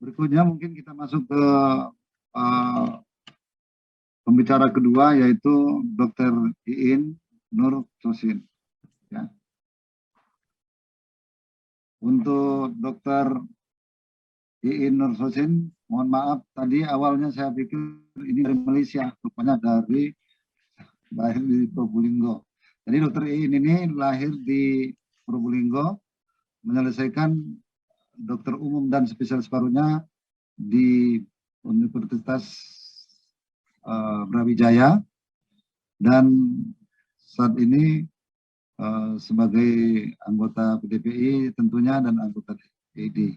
Berikutnya mungkin kita masuk ke pembicara kedua, yaitu Dr. Iin Nur Sosin. Ya. Untuk Dr. Iin Nur Sosin, mohon maaf, tadi awalnya saya pikir ini dari Malaysia, rupanya dari lahir di Probolinggo. Jadi Dr. Iin ini lahir di Probolinggo, menyelesaikan dokter umum dan spesialis parunya di Universitas Brawijaya, dan saat ini sebagai anggota PDPI tentunya dan anggota DPD.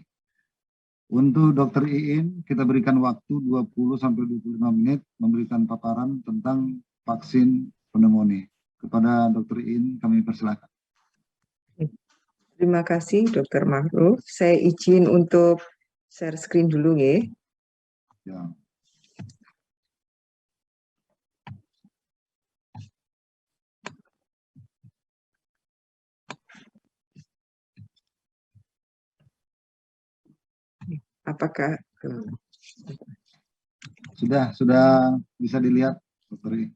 Untuk Dr. Iin, kita berikan waktu 20-25 menit memberikan paparan tentang vaksin pneumonia. Kepada Dr. Iin, kami persilakan. Terima kasih Dr. Ma'ruf. Saya izin untuk share screen dulu ya. Ya. Apakah sudah bisa dilihat, Dr. Iin?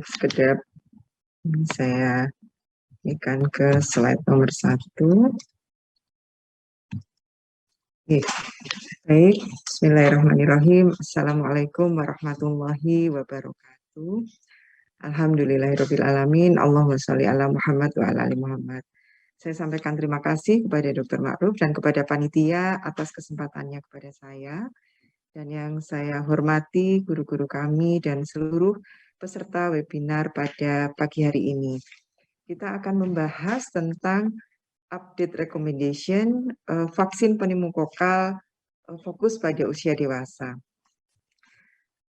Sekedar saya akan ke slide nomor 1. Baik, bismillahirrahmanirrahim. Assalamualaikum warahmatullahi wabarakatuh. Alhamdulillahirabbil alamin. Allahumma sholli ala Muhammad wa ala ali Muhammad. Saya sampaikan terima kasih kepada Dr. Ma'ruf dan kepada panitia atas kesempatannya kepada saya. Dan yang saya hormati guru-guru kami dan seluruh peserta webinar pada pagi hari ini. Kita akan membahas tentang update recommendation vaksin pneumokokal fokus pada usia dewasa.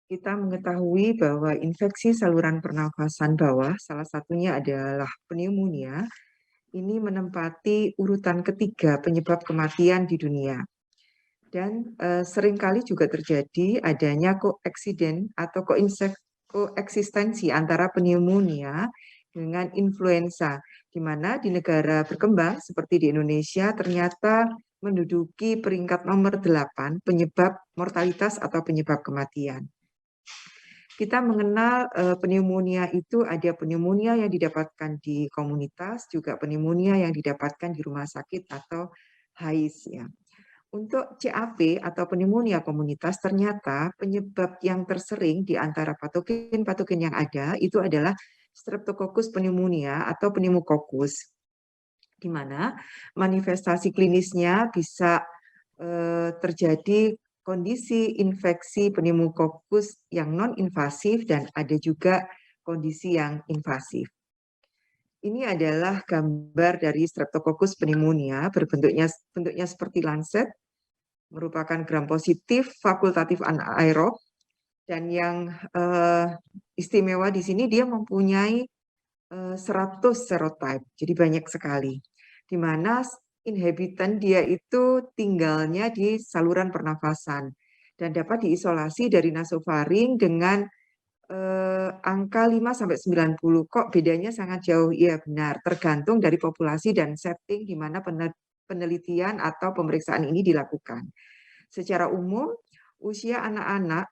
Kita mengetahui bahwa infeksi saluran pernafasan bawah, salah satunya adalah pneumonia, ini menempati urutan ketiga penyebab kematian di dunia. Dan seringkali juga terjadi adanya koeksiden atau koeksistensi antara pneumonia dengan influenza, di mana di negara berkembang seperti di Indonesia ternyata menduduki peringkat nomor 8 penyebab mortalitas atau penyebab kematian. Kita mengenal pneumonia itu ada pneumonia yang didapatkan di komunitas, juga pneumonia yang didapatkan di rumah sakit atau HAIS ya. Untuk CAP atau pneumonia komunitas ternyata penyebab yang tersering di antara patogen-patogen yang ada itu adalah Streptococcus pneumonia atau pneumococcus, di mana manifestasi klinisnya bisa terjadi kondisi infeksi pneumococcus yang non-invasif dan ada juga kondisi yang invasif. Ini adalah gambar dari Streptococcus pneumonia, bentuknya seperti lancet, merupakan gram positif fakultatif anaerob, dan yang istimewa di sini dia mempunyai 100 serotype, jadi banyak sekali, di mana inhabitan dia itu tinggalnya di saluran pernafasan dan dapat diisolasi dari nasofaring dengan angka 5-90. Kok bedanya sangat jauh? Iya benar, tergantung dari populasi dan setting di mana penelitian atau pemeriksaan ini dilakukan. Secara umum, usia anak-anak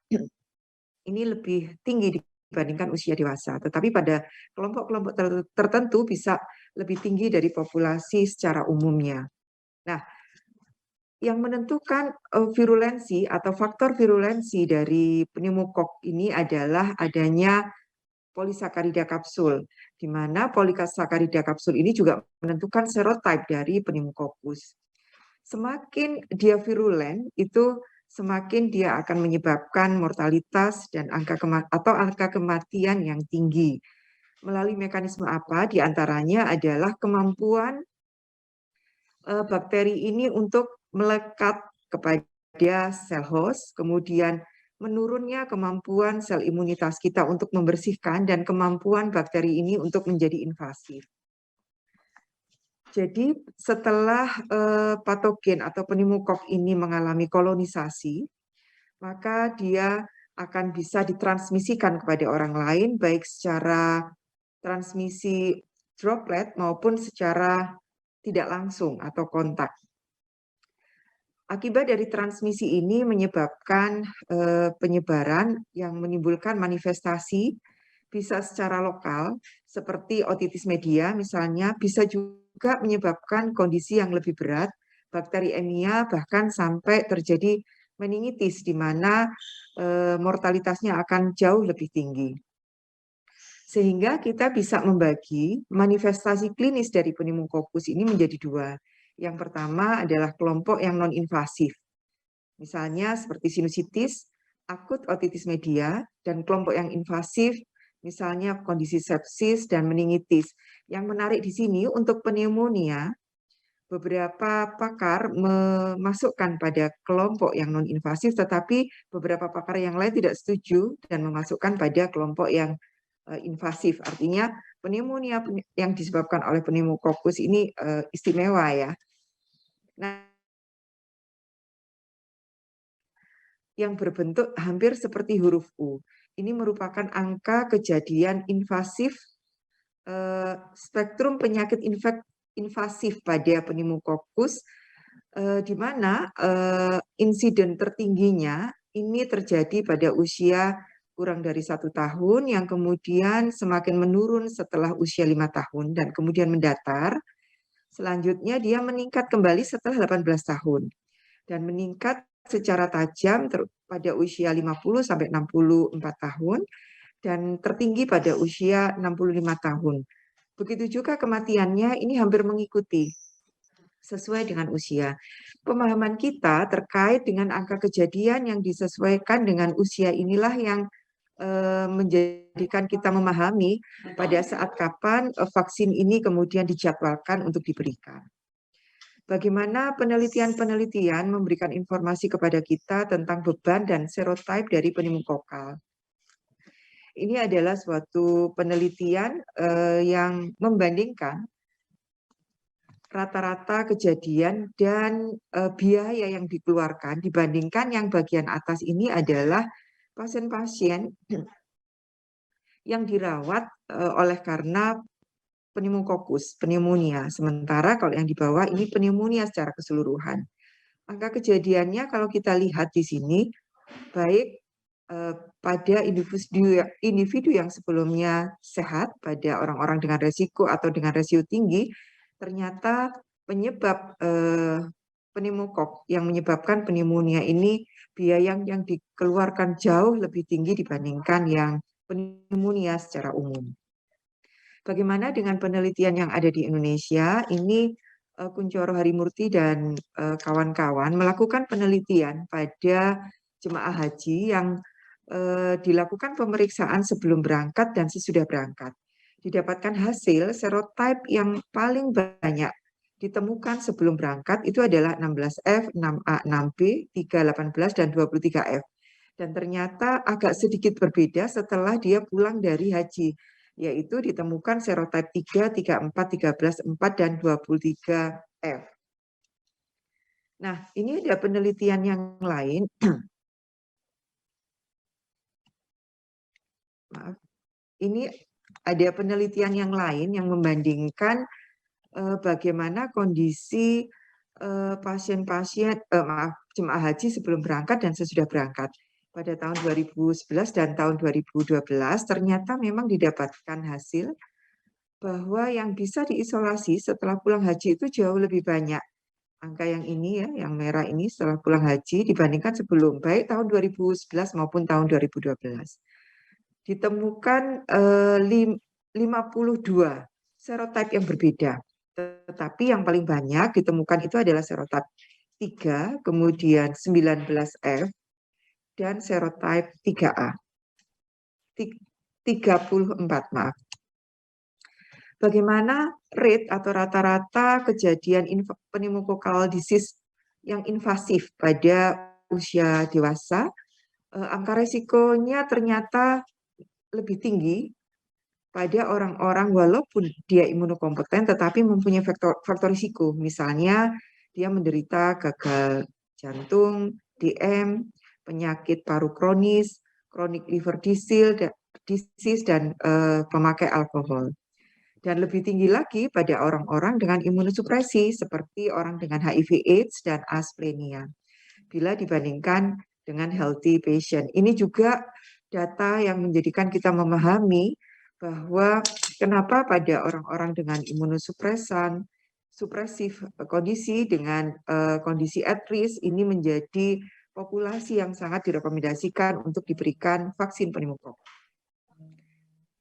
ini lebih tinggi dibandingkan usia dewasa, tetapi pada kelompok-kelompok tertentu bisa lebih tinggi dari populasi secara umumnya. Nah, yang menentukan virulensi atau faktor virulensi dari pneumokok ini adalah adanya polisakarida kapsul, di mana polisakarida kapsul ini juga menentukan serotype dari pneumococcus. Semakin dia virulen, itu semakin dia akan menyebabkan mortalitas dan angka kematian yang tinggi. Melalui mekanisme apa? Di antaranya adalah kemampuan bakteri ini untuk melekat kepada sel host, kemudian menurunnya kemampuan sel imunitas kita untuk membersihkan dan kemampuan bakteri ini untuk menjadi invasif. Jadi setelah patogen atau pneumokok ini mengalami kolonisasi, maka dia akan bisa ditransmisikan kepada orang lain, baik secara transmisi droplet maupun secara tidak langsung atau kontak. Akibat dari transmisi ini menyebabkan penyebaran yang menimbulkan manifestasi bisa secara lokal seperti otitis media misalnya, bisa juga menyebabkan kondisi yang lebih berat, bakteriemia, bahkan sampai terjadi meningitis di mana mortalitasnya akan jauh lebih tinggi. Sehingga kita bisa membagi manifestasi klinis dari pneumokokus ini menjadi dua. Yang pertama adalah kelompok yang non-invasif. Misalnya seperti sinusitis, akut otitis media, dan kelompok yang invasif, misalnya kondisi sepsis dan meningitis. Yang menarik di sini untuk pneumonia, beberapa pakar memasukkan pada kelompok yang non-invasif, tetapi beberapa pakar yang lain tidak setuju dan memasukkan pada kelompok yang invasif. Artinya pneumonia yang disebabkan oleh pneumokokus ini istimewa ya. Nah, yang berbentuk hampir seperti huruf U. Ini merupakan angka kejadian invasif spektrum penyakit invasif pada pneumokokus, di mana insiden tertingginya ini terjadi pada usia kurang dari 1 tahun, yang kemudian semakin menurun setelah usia 5 tahun, dan kemudian mendatar. Selanjutnya dia meningkat kembali setelah 18 tahun, dan meningkat secara tajam pada usia 50-64 tahun, dan tertinggi pada usia 65 tahun. Begitu juga kematiannya ini hampir mengikuti sesuai dengan usia. Pemahaman kita terkait dengan angka kejadian yang disesuaikan dengan usia inilah yang menjadikan kita memahami pada saat kapan vaksin ini kemudian dijadwalkan untuk diberikan. Bagaimana penelitian-penelitian memberikan informasi kepada kita tentang beban dan serotype dari pneumokokal. Ini adalah suatu penelitian yang membandingkan rata-rata kejadian dan biaya yang dikeluarkan dibandingkan yang bagian atas ini adalah pasien-pasien yang dirawat oleh karena pneumokokus, pneumonia. Sementara kalau yang di bawah ini pneumonia secara keseluruhan. Angka kejadiannya kalau kita lihat di sini, baik pada individu yang sebelumnya sehat, pada orang-orang dengan resiko atau dengan resiko tinggi, ternyata penyebab pneumokok yang menyebabkan pneumonia ini biaya yang dikeluarkan jauh lebih tinggi dibandingkan yang pneumonia secara umum. Bagaimana dengan penelitian yang ada di Indonesia? Ini Kunchoro Harimurti dan kawan-kawan melakukan penelitian pada jemaah haji yang dilakukan pemeriksaan sebelum berangkat dan sesudah berangkat. Didapatkan hasil serotype yang paling banyak ditemukan sebelum berangkat itu adalah 16F, 6A, 6B, 318, dan 23F. Dan ternyata agak sedikit berbeda setelah dia pulang dari haji, yaitu ditemukan serotype 3, 34, 13, 4, dan 23F. Nah, ini ada penelitian yang lain. Maaf. Ini ada penelitian yang lain yang membandingkan bagaimana kondisi pasien-pasien, jemaah haji sebelum berangkat dan sesudah berangkat. Pada tahun 2011 dan tahun 2012 ternyata memang didapatkan hasil bahwa yang bisa diisolasi setelah pulang haji itu jauh lebih banyak. Angka yang ini ya, yang merah ini setelah pulang haji dibandingkan sebelum, baik tahun 2011 maupun tahun 2012. Ditemukan 52 serotype yang berbeda. Tetapi yang paling banyak ditemukan itu adalah serotype 3, kemudian 19F, dan serotype 3A. 34, maaf. Bagaimana rate atau rata-rata kejadian pneumococcal disease yang invasif pada usia dewasa? Angka resikonya ternyata lebih tinggi pada orang-orang walaupun dia imunokompeten tetapi mempunyai faktor risiko. Misalnya dia menderita gagal jantung, DM, penyakit paru kronis, chronic liver disease, dan pemakai alkohol. Dan lebih tinggi lagi pada orang-orang dengan imunosupresi seperti orang dengan HIV/AIDS dan asplenia. bila dibandingkan dengan healthy patient. Ini juga data yang menjadikan kita memahami bahwa kenapa pada orang-orang dengan imunosupresan, supresif kondisi dengan kondisi at risk ini menjadi populasi yang sangat direkomendasikan untuk diberikan vaksin pneumokok.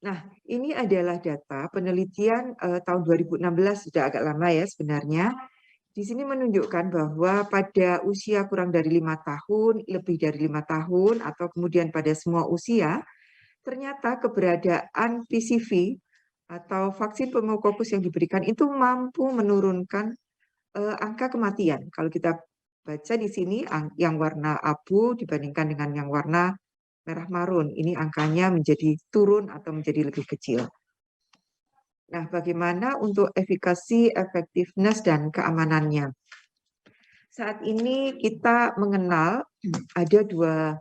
Nah, ini adalah data penelitian tahun 2016, sudah agak lama ya sebenarnya. Di sini menunjukkan bahwa pada usia kurang dari 5 tahun, lebih dari 5 tahun, atau kemudian pada semua usia, ternyata keberadaan PCV atau vaksin pneumokokus yang diberikan itu mampu menurunkan angka kematian. Kalau kita baca di sini yang warna abu dibandingkan dengan yang warna merah marun, ini angkanya menjadi turun atau menjadi lebih kecil. Nah, bagaimana untuk efikasi, effectiveness, dan keamanannya? Saat ini kita mengenal ada dua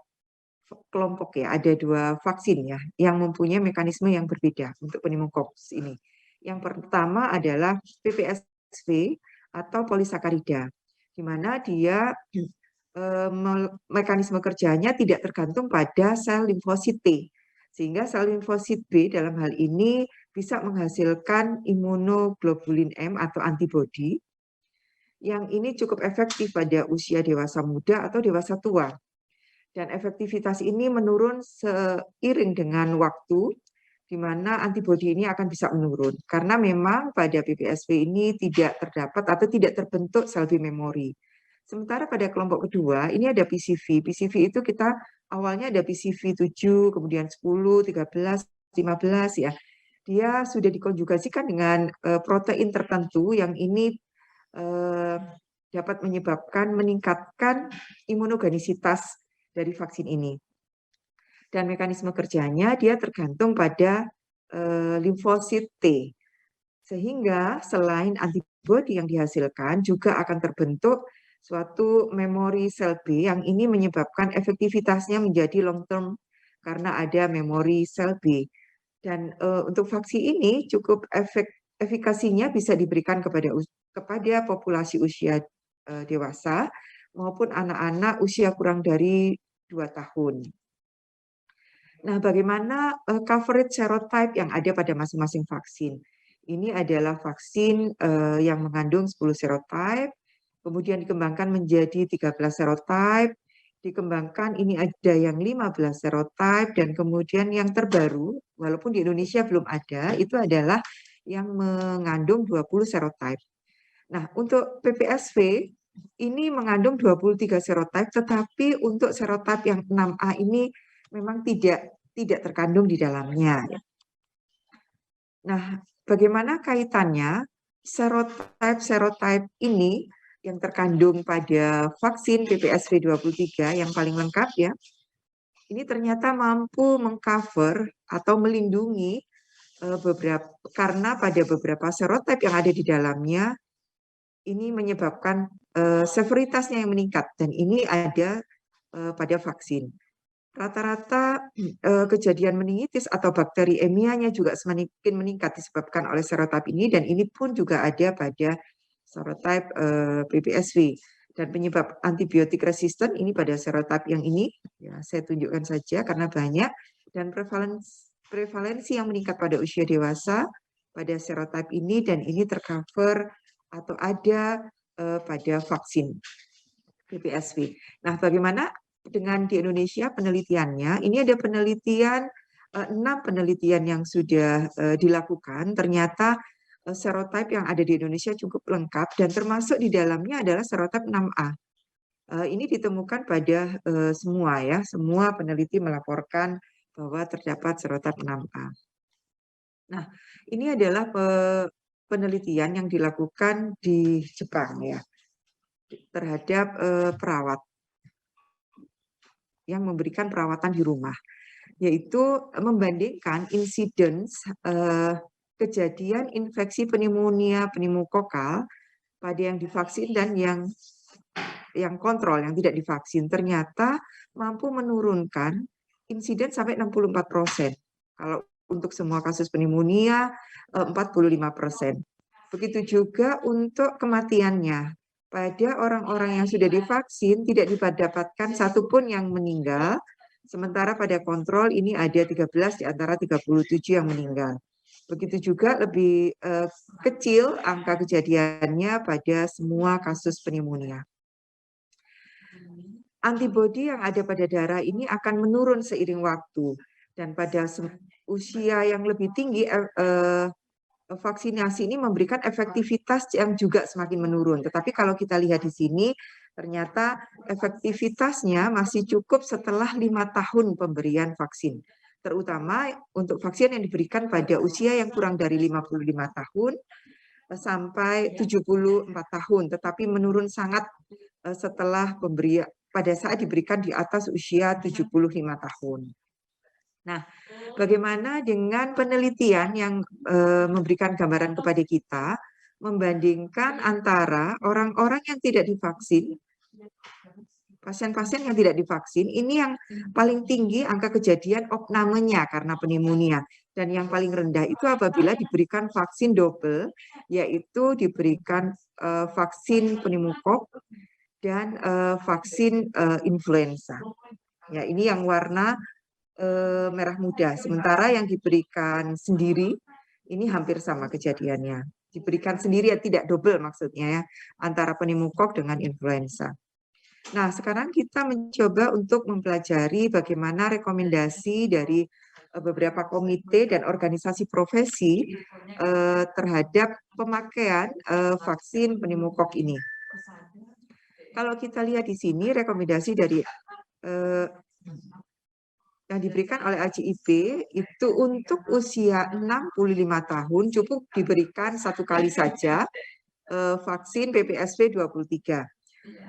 kelompok ya, ada dua vaksin ya, yang mempunyai mekanisme yang berbeda untuk pneumokokus ini. Yang pertama adalah PPSV atau polisakarida, di mana dia mekanisme kerjanya tidak tergantung pada sel limfosit T, sehingga sel limfosit B dalam hal ini bisa menghasilkan imunoglobulin M atau antibodi yang ini cukup efektif pada usia dewasa muda atau dewasa tua. Dan efektivitas ini menurun seiring dengan waktu, di mana antibodi ini akan bisa menurun. Karena memang pada PPSV ini tidak terdapat atau tidak terbentuk sel B memori. Sementara pada kelompok kedua, ini ada PCV. PCV itu kita awalnya ada PCV 7, kemudian 10, 13, 15 ya. Dia sudah dikonjugasikan dengan protein tertentu yang ini dapat meningkatkan imunogenisitas dari vaksin ini. Dan mekanisme kerjanya dia tergantung pada limfosit T. Sehingga selain antibodi yang dihasilkan juga akan terbentuk suatu memori sel B yang ini menyebabkan efektivitasnya menjadi long term karena ada memori sel B. Dan untuk vaksin ini cukup efikasinya bisa diberikan kepada populasi usia dewasa maupun anak-anak usia kurang dari 2 tahun. Nah, bagaimana coverage serotype yang ada pada masing-masing vaksin? Ini adalah vaksin yang mengandung 10 serotype, kemudian dikembangkan menjadi 13 serotype, dikembangkan ini ada yang 15 serotype, dan kemudian yang terbaru, walaupun di Indonesia belum ada, itu adalah yang mengandung 20 serotype. Nah, untuk PPSV, ini mengandung 23 serotype, tetapi untuk serotype yang 6A ini memang tidak terkandung di dalamnya. Nah, bagaimana kaitannya serotype ini yang terkandung pada vaksin PPSV 23 yang paling lengkap ya, ini ternyata mampu mengcover atau melindungi karena pada beberapa serotype yang ada di dalamnya ini menyebabkan severitasnya yang meningkat, dan ini ada pada vaksin. Rata-rata kejadian meningitis atau bakteriemianya juga semakin meningkat disebabkan oleh serotype ini, dan ini pun juga ada pada serotype PPSV. Dan penyebab antibiotik resisten ini pada serotype yang ini, ya saya tunjukkan saja karena banyak, dan prevalensi yang meningkat pada usia dewasa pada serotype ini, dan ini tercover atau ada pada vaksin PPSV. Nah, bagaimana dengan di Indonesia penelitiannya? Ini ada penelitian 6 penelitian yang sudah dilakukan. Ternyata serotype yang ada di Indonesia cukup lengkap, dan termasuk di dalamnya adalah serotype 6A. Ini ditemukan pada semua peneliti melaporkan bahwa terdapat serotype 6A. Nah, ini adalah penelitian yang dilakukan di Jepang ya, terhadap perawat yang memberikan perawatan di rumah, yaitu membandingkan insiden kejadian infeksi pneumonia pneumokokal pada yang divaksin dan yang kontrol, yang tidak divaksin. Ternyata mampu menurunkan insiden sampai 64%. Kalau untuk semua kasus pneumonia 45%. Begitu juga untuk kematiannya. pada orang-orang yang sudah divaksin tidak didapatkan satupun yang meninggal, sementara pada kontrol ini ada 13 di antara 37 yang meninggal. Begitu juga lebih kecil angka kejadiannya pada semua kasus pneumonia. Antibodi yang ada pada darah ini akan menurun seiring waktu, dan pada usia yang lebih tinggi vaksinasi ini memberikan efektivitas yang juga semakin menurun. Tetapi kalau kita lihat di sini, ternyata efektivitasnya masih cukup setelah 5 tahun pemberian vaksin. Terutama untuk vaksin yang diberikan pada usia yang kurang dari 55 tahun sampai 74 tahun, tetapi menurun sangat setelah pemberian pada saat diberikan di atas usia 75 tahun. Nah, bagaimana dengan penelitian yang memberikan gambaran kepada kita, membandingkan antara orang-orang yang tidak divaksin, pasien-pasien yang tidak divaksin, ini yang paling tinggi angka kejadian opnamenya karena pneumonia. Dan yang paling rendah itu apabila diberikan vaksin double, yaitu diberikan vaksin pneumokok dan vaksin influenza. Ya, ini yang warna merah muda. Sementara yang diberikan sendiri ini hampir sama kejadiannya. Diberikan sendiri ya, tidak double maksudnya ya, antara pneumokok dengan influenza. Nah, sekarang kita mencoba untuk mempelajari bagaimana rekomendasi dari beberapa komite dan organisasi profesi terhadap pemakaian vaksin pneumokok ini. Kalau kita lihat di sini rekomendasi dari yang diberikan oleh ACIP itu untuk usia 65 tahun cukup diberikan 1 kali saja vaksin PPSV 23.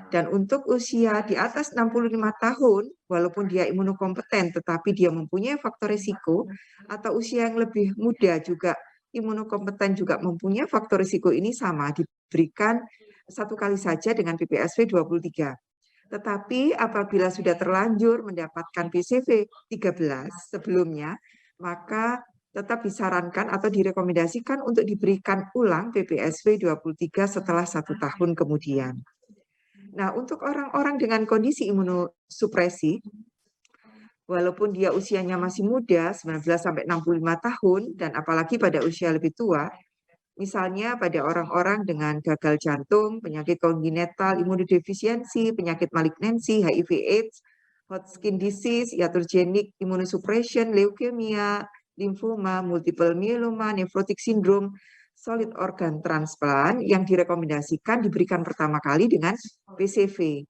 Dan untuk usia di atas 65 tahun, walaupun dia imunokompeten tetapi dia mempunyai faktor risiko, atau usia yang lebih muda juga imunokompeten juga mempunyai faktor risiko, ini sama diberikan 1 kali saja dengan PPSV 23. Tetapi apabila sudah terlanjur mendapatkan PCV 13 sebelumnya, maka tetap disarankan atau direkomendasikan untuk diberikan ulang PPSV 23 setelah 1 tahun kemudian. Nah, untuk orang-orang dengan kondisi imunosupresi, walaupun dia usianya masih muda, 19-65 tahun, dan apalagi pada usia lebih tua, misalnya pada orang-orang dengan gagal jantung, penyakit kongenital, imunodefisiensi, penyakit malignansi, HIV/AIDS, Hodgkin disease, iatrogenic immunosuppression, leukemia, limfoma, multiple myeloma, nephrotic syndrome, solid organ transplant yang direkomendasikan diberikan pertama kali dengan PCV.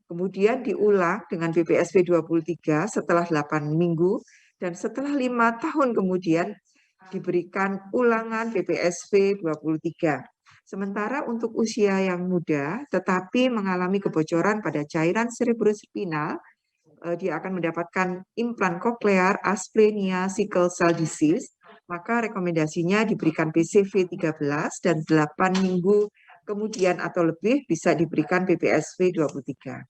Kemudian diulang dengan PPSV 23 setelah 8 minggu, dan setelah 5 tahun kemudian diberikan ulangan PPSV 23. Sementara untuk usia yang muda tetapi mengalami kebocoran pada cairan cerebrospinal, dia akan mendapatkan implan koklear, asplenia, sickle cell disease, maka rekomendasinya diberikan PCV 13 dan 8 minggu kemudian atau lebih bisa diberikan PPSV 23.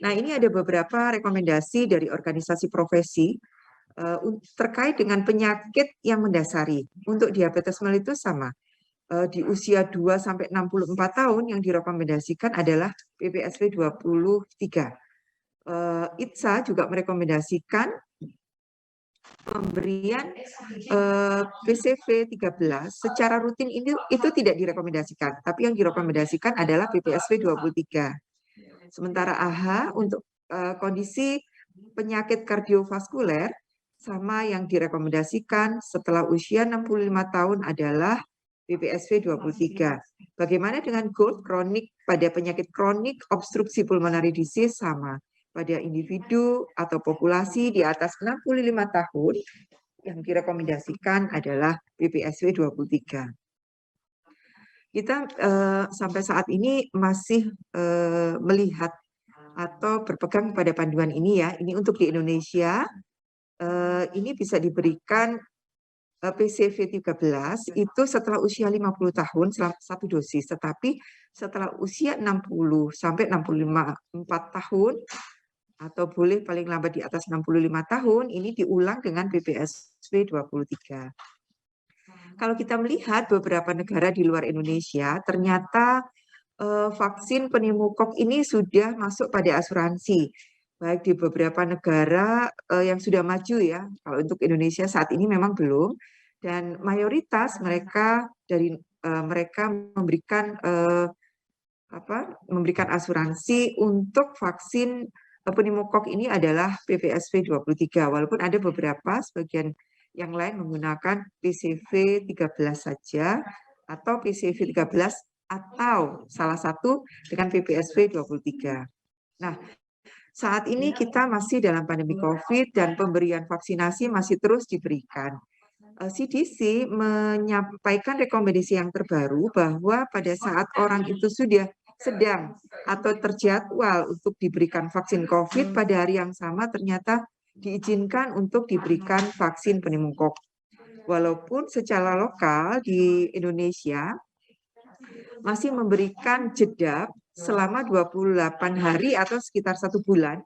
Nah, ini ada beberapa rekomendasi dari organisasi profesi terkait dengan penyakit yang mendasari. Untuk diabetes mellitus sama. Di usia 2-64 tahun yang direkomendasikan adalah PPSV 23. ITSA juga merekomendasikan pemberian PCV 13 secara rutin itu tidak direkomendasikan, tapi yang direkomendasikan adalah PPSV 23. Sementara AHA untuk kondisi penyakit kardiovaskuler sama yang direkomendasikan setelah usia 65 tahun adalah PPSV 23. Bagaimana dengan GOLD, kronik pada penyakit kronik obstruksi pulmonary disease, sama. Pada individu atau populasi di atas 65 tahun yang direkomendasikan adalah PPSV 23. Kita sampai saat ini masih melihat atau berpegang pada panduan ini ya. Ini untuk di Indonesia. Ini bisa diberikan PCV 13 itu setelah usia 50 tahun 1 dosis, tetapi setelah usia 60 sampai 65 tahun atau boleh paling lambat di atas 65 tahun ini diulang dengan PPSV 23. Kalau kita melihat beberapa negara di luar Indonesia, ternyata vaksin pneumokok ini sudah masuk pada asuransi, baik di beberapa negara yang sudah maju ya. Kalau untuk Indonesia saat ini memang belum, dan mayoritas mereka memberikan asuransi untuk vaksin pneumokok ini adalah PPSV 23, walaupun ada beberapa sebagian yang lain menggunakan PCV 13 saja atau PCV 13 atau salah satu dengan PPSV 23. Nah, saat ini kita masih dalam pandemi COVID dan pemberian vaksinasi masih terus diberikan. CDC menyampaikan rekomendasi yang terbaru bahwa pada saat orang itu sudah sedang atau terjadwal untuk diberikan vaksin COVID, pada hari yang sama ternyata diizinkan untuk diberikan vaksin pneumokok. Walaupun secara lokal di Indonesia masih memberikan jeda selama 28 hari atau sekitar 1 bulan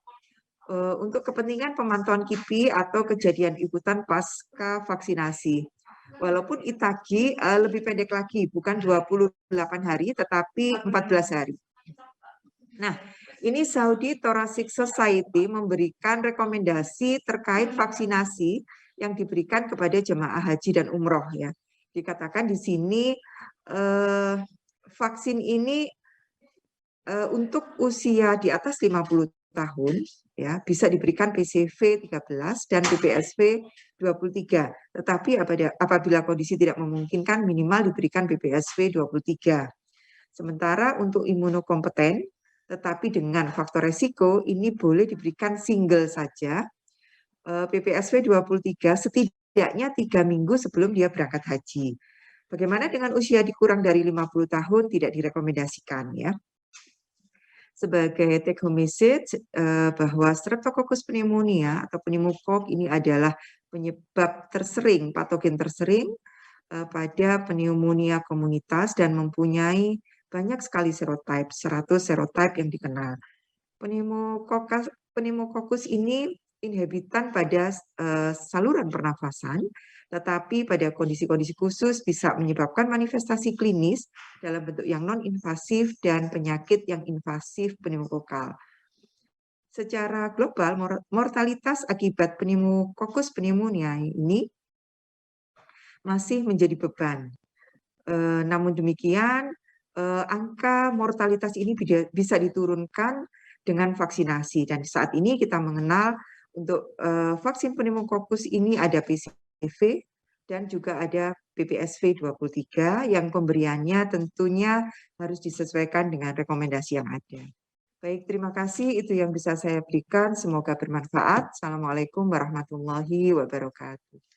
untuk kepentingan pemantauan KIPI atau kejadian ikutan pasca vaksinasi. Walaupun ITAGI lebih pendek lagi, bukan 28 hari, tetapi 14 hari. Nah, ini Saudi Thoracic Society memberikan rekomendasi terkait vaksinasi yang diberikan kepada jemaah haji dan umroh ya. Dikatakan di sini vaksin ini untuk usia di atas 50 tahun ya bisa diberikan PCV 13 dan PPSV 23. Tetapi apabila kondisi tidak memungkinkan minimal diberikan PPSV 23. Sementara untuk imunokompeten tetapi dengan faktor resiko ini boleh diberikan single saja PPSV 23 setidaknya 3 minggu sebelum dia berangkat haji. Bagaimana dengan usia dikurang dari 50 tahun tidak direkomendasikan ya. Sebagai take home message bahwa Streptococcus pneumonia atau pneumokok ini adalah penyebab tersering, patogen tersering pada pneumonia komunitas dan mempunyai banyak sekali serotype, 100 serotype yang dikenal. Pneumococcus ini inhibitan pada saluran pernafasan, tetapi pada kondisi-kondisi khusus bisa menyebabkan manifestasi klinis dalam bentuk yang non-invasif dan penyakit yang invasif pneumokokal. Secara global, mortalitas akibat pneumococcus pneumonia ini masih menjadi beban. Namun demikian, angka mortalitas ini bisa diturunkan dengan vaksinasi. Dan saat ini kita mengenal untuk vaksin pneumococcus ini ada PCV dan juga ada PPSV 23 yang pemberiannya tentunya harus disesuaikan dengan rekomendasi yang ada. Baik, terima kasih. Itu yang bisa saya berikan. Semoga bermanfaat. Assalamualaikum warahmatullahi wabarakatuh.